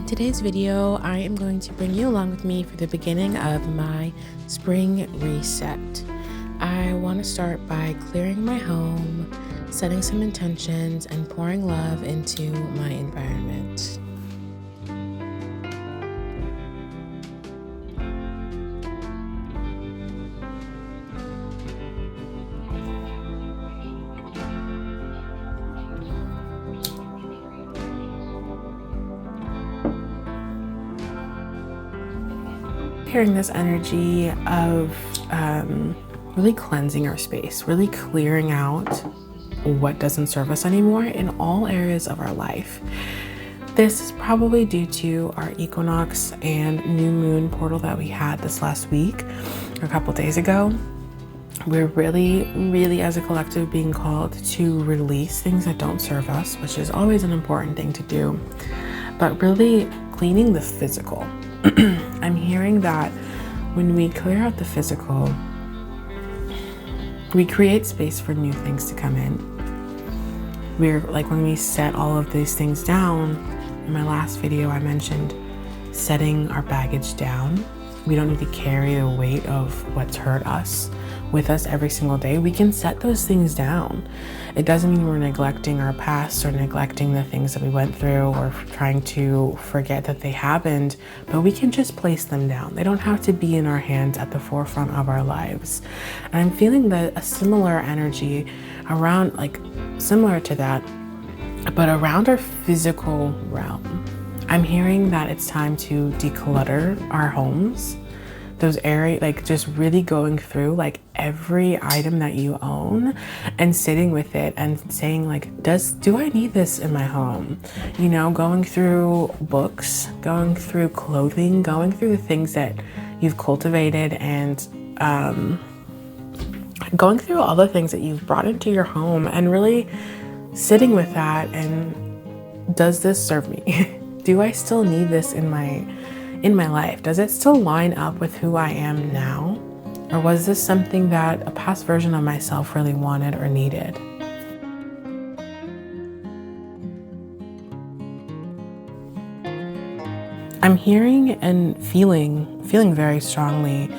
Today's video, I am going to bring you along with me for the beginning of my spring reset. I want to start by clearing my home, setting some intentions, and pouring love into my environment. Hearing this energy of really cleansing our space, really clearing out what doesn't serve us anymore in all areas of our life. This is probably due to our equinox and new moon portal that we had this last week, or a couple days ago. We're really as a collective being called to release things that don't serve us, which is always an important thing to do, but really cleaning the physical. I'm hearing that when we clear out the physical, we create space for new things to come in. We're like, when we set all of these things down, in my last video I mentioned setting our baggage down. We don't need to carry the weight of what's hurt us with us every single day. We can set those things down. It doesn't mean we're neglecting our past or neglecting the things that we went through or trying to forget that they happened, but we can just place them down. They don't have to be in our hands at the forefront of our lives. And I'm feeling a similar energy around, like similar to that, but around our physical realm. I'm hearing that it's time to declutter our homes. Those areas, like just really going through like every item that you own and sitting with it and saying like, do I need this in my home? You know, going through books, going through clothing, going through the things that you've cultivated, and going through all the things that you've brought into your home and really sitting with that. And does this serve me? Do I still need this in my life? Does it still line up with who I am now? Or was this something that a past version of myself really wanted or needed? I'm hearing and feeling very strongly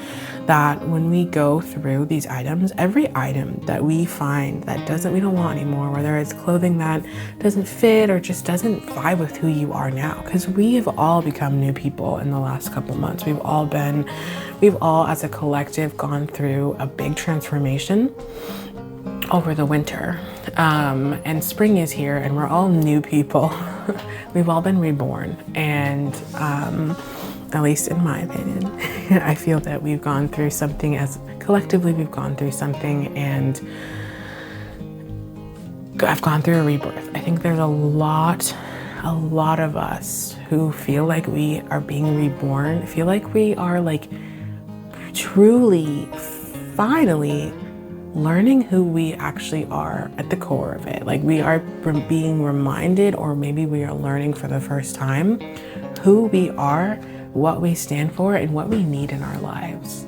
that when we go through these items, every item that we find that we don't want anymore, whether it's clothing that doesn't fit or just doesn't vibe with who you are now, because we have all become new people in the last couple of months. We've all as a collective gone through a big transformation over the winter. And spring is here and we're all new people. We've all been reborn, and at least in my opinion, I feel that we've gone through something, as collectively we've gone through something, and I've gone through a rebirth. I think there's a lot of us who feel like we are being reborn, feel like we are like truly, finally learning who we actually are at the core of it. Like we are being reminded, or maybe we are learning for the first time who we are, what we stand for, and what we need in our lives.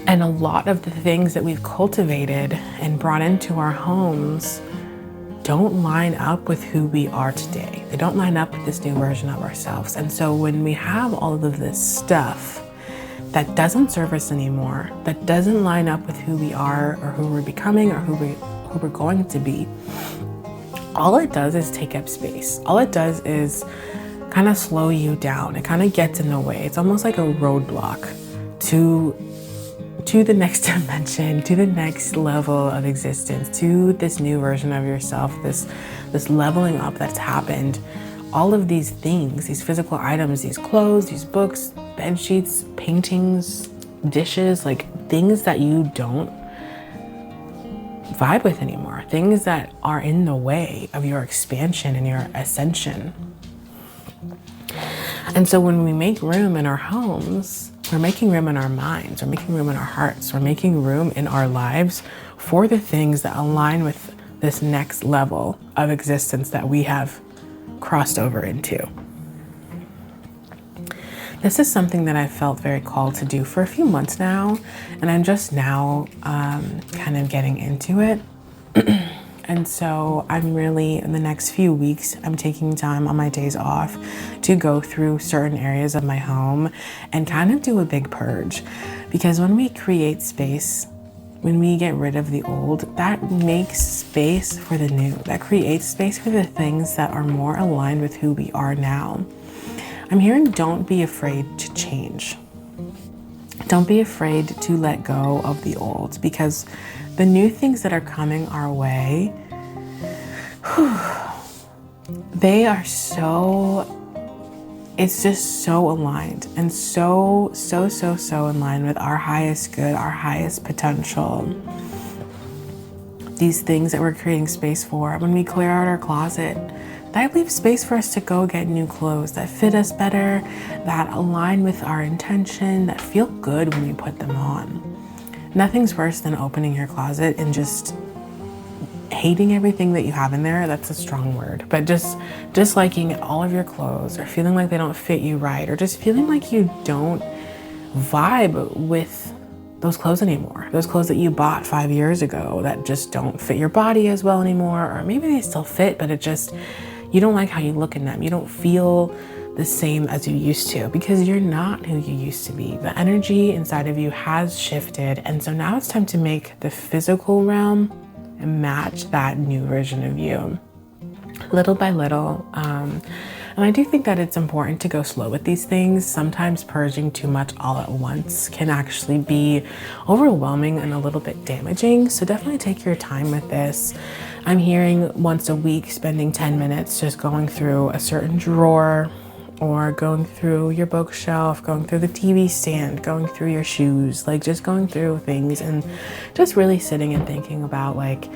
And a lot of the things that we've cultivated and brought into our homes don't line up with who we are today. They don't line up with this new version of ourselves. And so when we have all of this stuff that doesn't serve us anymore, that doesn't line up with who we are or who we're becoming or who we're going to be, all it does is take up space. All it does is kind of slow you down. It kind of gets in the way. It's almost like a roadblock to the next dimension, to the next level of existence, to this new version of yourself, this leveling up that's happened. All of these things, these physical items, these clothes, these books, bed sheets, paintings, dishes, like things that you don't vibe with anymore, things that are in the way of your expansion and your ascension. And so when we make room in our homes, we're making room in our minds, we're making room in our hearts, we're making room in our lives for the things that align with this next level of existence that we have crossed over into. This is something that I've felt very called to do for a few months now, and I'm just now kind of getting into it. And so I'm really, in the next few weeks, I'm taking time on my days off to go through certain areas of my home and kind of do a big purge. Because when we create space, when we get rid of the old, that makes space for the new. That creates space for the things that are more aligned with who we are now. I'm hearing don't be afraid to change. Don't be afraid to let go of the old, because the new things that are coming our way, they are it's just so aligned and so in line with our highest good, our highest potential. These things that we're creating space for, when we clear out our closet, that leaves space for us to go get new clothes that fit us better, that align with our intention, that feel good when we put them on. Nothing's worse than opening your closet and just hating everything that you have in there. That's a strong word, but just disliking all of your clothes, or feeling like they don't fit you right, or just feeling like you don't vibe with those clothes anymore. Those clothes that you bought 5 years ago that just don't fit your body as well anymore, or maybe they still fit, but you don't like how you look in them. You don't feel the same as you used to, because you're not who you used to be. The energy inside of you has shifted. And so now it's time to make the physical realm match that new version of you, little by little. And I do think that it's important to go slow with these things. Sometimes purging too much all at once can actually be overwhelming and a little bit damaging. So definitely take your time with this. I'm hearing once a week, spending 10 minutes just going through a certain drawer, or going through your bookshelf, going through the TV stand, going through your shoes, like just going through things and just really sitting and thinking about, like,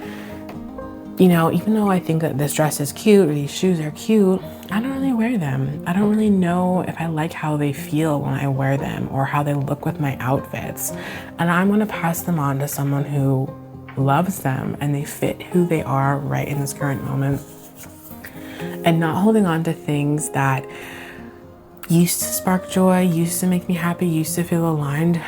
you know, even though I think that this dress is cute or these shoes are cute, I don't really wear them. I don't really know if I like how they feel when I wear them or how they look with my outfits. And I'm gonna pass them on to someone who loves them and they fit who they are right in this current moment. And not holding on to things that used to spark joy, used to make me happy, used to feel aligned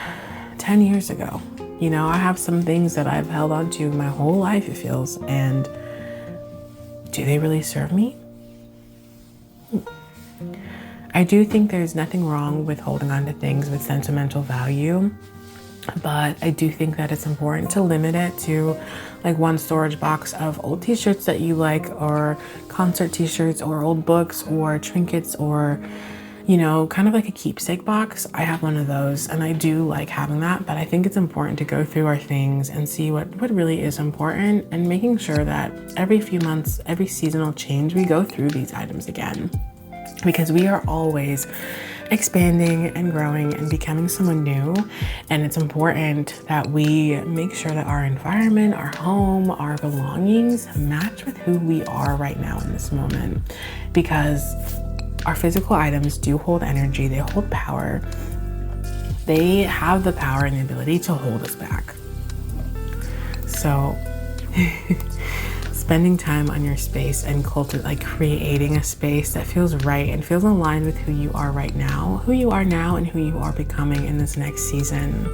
10 years ago. You know, I have some things that I've held on to my whole life, it feels, and do they really serve me? I do think there's nothing wrong with holding on to things with sentimental value, but I do think that it's important to limit it to like one storage box of old t-shirts that you like, or concert t-shirts, or old books, or trinkets, or, you know, kind of like a keepsake box. I have one of those and I do like having that, but I think it's important to go through our things and see what really is important, and making sure that every few months, every seasonal change, we go through these items again, because we are always expanding and growing and becoming someone new. And it's important that we make sure that our environment, our home, our belongings match with who we are right now in this moment, because our physical items do hold energy, they hold power. They have the power and the ability to hold us back. So spending time on your space and creating a space that feels right and feels aligned with who you are right now, who you are now, and who you are becoming in this next season.